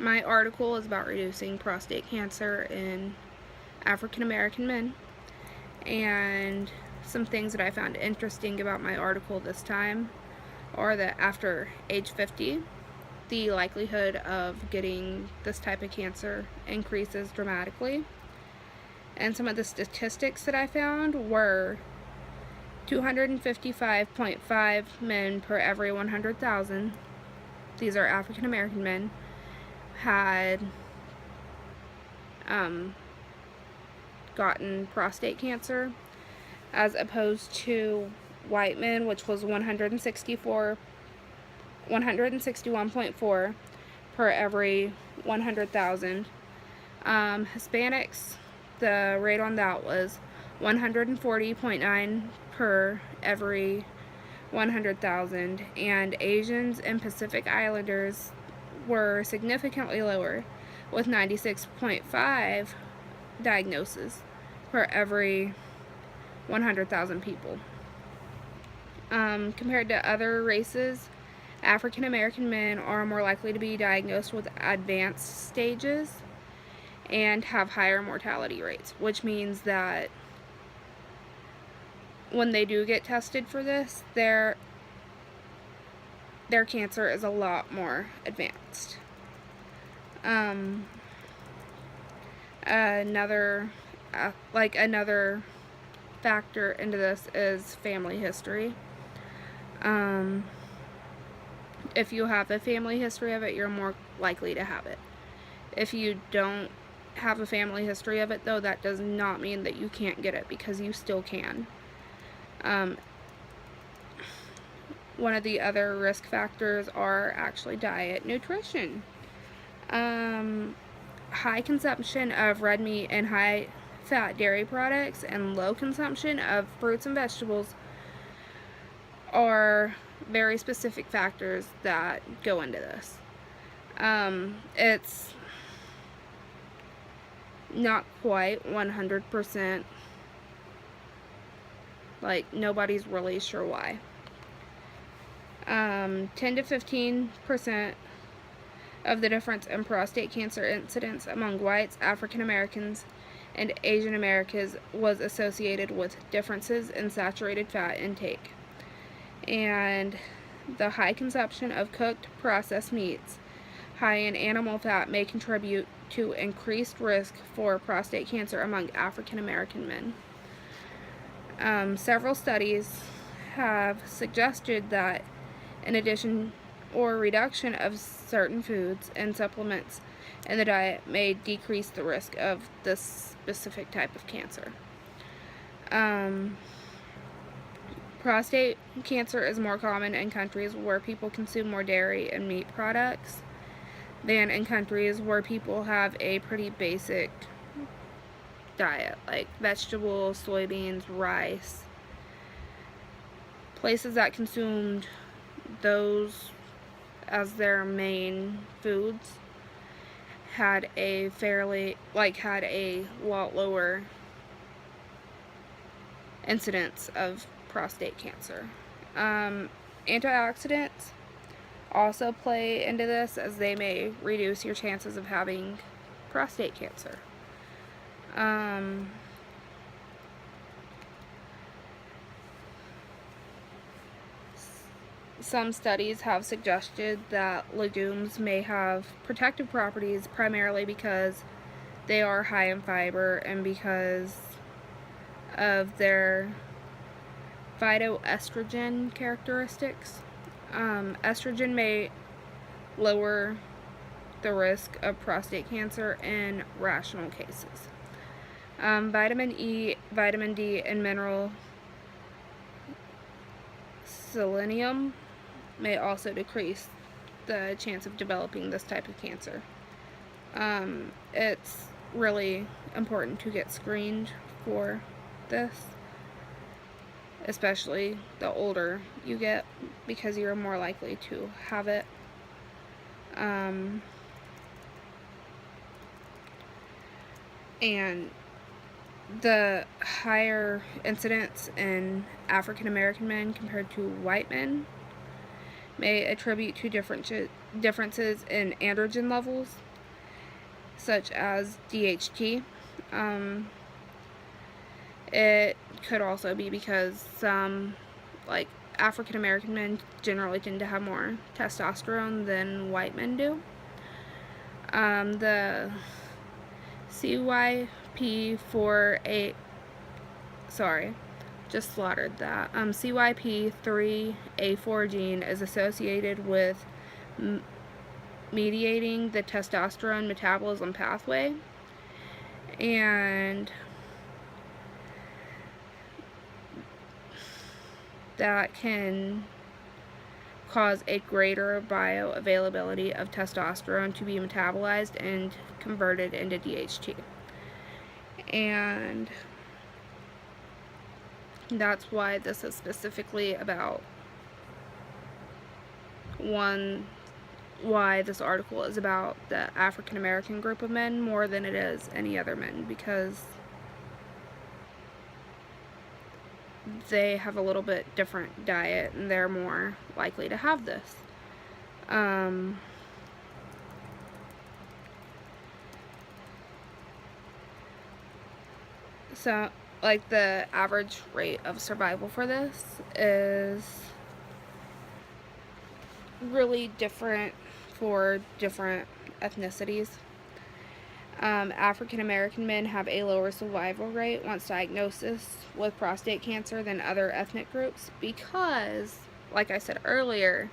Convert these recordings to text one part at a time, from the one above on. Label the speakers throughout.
Speaker 1: My article is about reducing prostate cancer in African American men, and some things that I found interesting about my article this time are that after age 50, the likelihood of getting this type of cancer increases dramatically. And some of the statistics that I found were 255.5 men per every 100,000, these are African American men, had gotten prostate cancer, as opposed to white men, which was 161.4 per every 100,000. Hispanics, the rate on that was 140.9 per every 100,000, and Asians and Pacific Islanders were significantly lower, with 96.5 diagnoses per every 100,000 people. Compared to other races, African American men are more likely to be diagnosed with advanced stages and have higher mortality rates, which means that when they do get tested for this, their cancer is a lot more advanced. Another factor into this is family history. If you have a family history of it, you're more likely to have it. If you don't have a family history of it, though, that does not mean that you can't get it, because you still can. One of the other risk factors are actually diet, nutrition. High consumption of red meat and high fat dairy products and low consumption of fruits and vegetables are very specific factors that go into this. It's not quite 100%, like, nobody's really sure why. 10 to 15% of the difference in prostate cancer incidence among whites, African Americans, and Asian Americans was associated with differences in saturated fat intake. And the high consumption of cooked processed meats high in animal fat may contribute to increased risk for prostate cancer among African American men. Several studies have suggested that in addition or reduction of certain foods and supplements in the diet may decrease the risk of this specific type of cancer. Prostate cancer is more common in countries where people consume more dairy and meat products than in countries where people have a pretty basic diet, like vegetables, soybeans, rice. Places that consumed those as their main foods had a lot lower incidence of prostate cancer. Antioxidants also play into this, as they may reduce your chances of having prostate cancer. Some studies have suggested that legumes may have protective properties, primarily because they are high in fiber and because of their phytoestrogen characteristics. Estrogen may lower the risk of prostate cancer in rational cases. Vitamin E, vitamin D, and mineral selenium may also decrease the chance of developing this type of cancer. It's really important to get screened for this, especially the older you get, because you're more likely to have it. And the higher incidence in African American men compared to white men may attribute to differences in androgen levels such as DHT. It could also be because some, like, African American men generally tend to have more testosterone than white men do. The CYP4A, sorry, just slaughtered that. CYP3A4 gene is associated with mediating the testosterone metabolism pathway, and that can cause a greater bioavailability of testosterone to be metabolized and converted into DHT. And that's why this is specifically about why this article is about the African American group of men more than it is any other men, because they have a little bit different diet and they're more likely to have this. So, like, the average rate of survival for this is really different for different ethnicities. African American men have a lower survival rate once diagnosis with prostate cancer than other ethnic groups because, like I said earlier,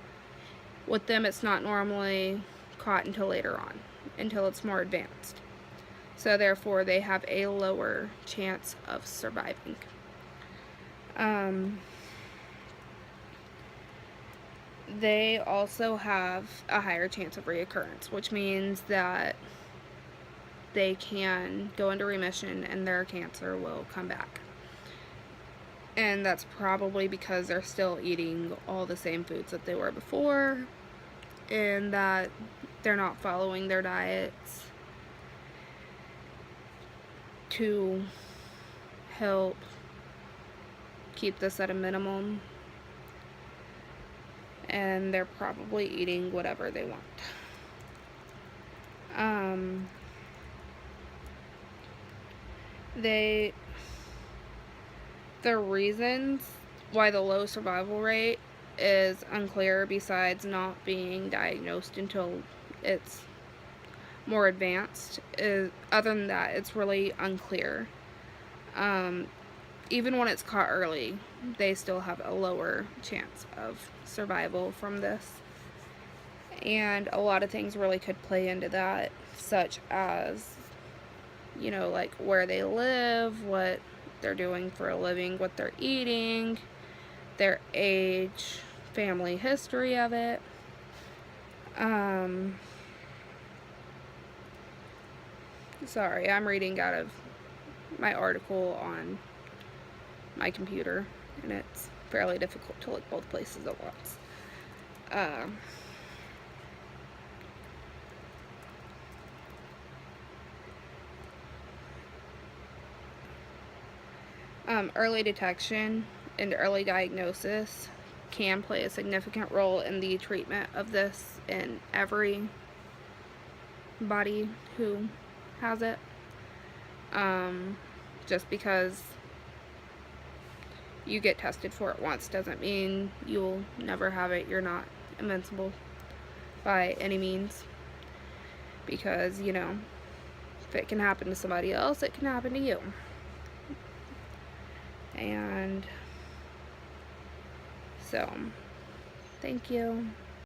Speaker 1: with them it's not normally caught until later on, until it's more advanced. So therefore they have a lower chance of surviving. They also have a higher chance of reoccurrence, which means that they can go into remission and their cancer will come back. And that's probably because they're still eating all the same foods that they were before, and that they're not following their diets to help keep this at a minimum, and they're probably eating whatever they want. The reasons why the low survival rate is unclear, besides not being diagnosed until it's more advanced, other than that, it's really unclear. Even when it's caught early, they still have a lower chance of survival from this. And a lot of things really could play into that, such as, you know, like where they live, what they're doing for a living, what they're eating, their age, family history of it. Sorry, I'm reading out of my article on my computer, and it's fairly difficult to look both places at once. Early detection and early diagnosis can play a significant role in the treatment of this in everybody who has it. Just because you get tested for it once doesn't mean you'll never have it. You're not invincible by any means, because, you know, if it can happen to somebody else, it can happen to you. And so, thank you.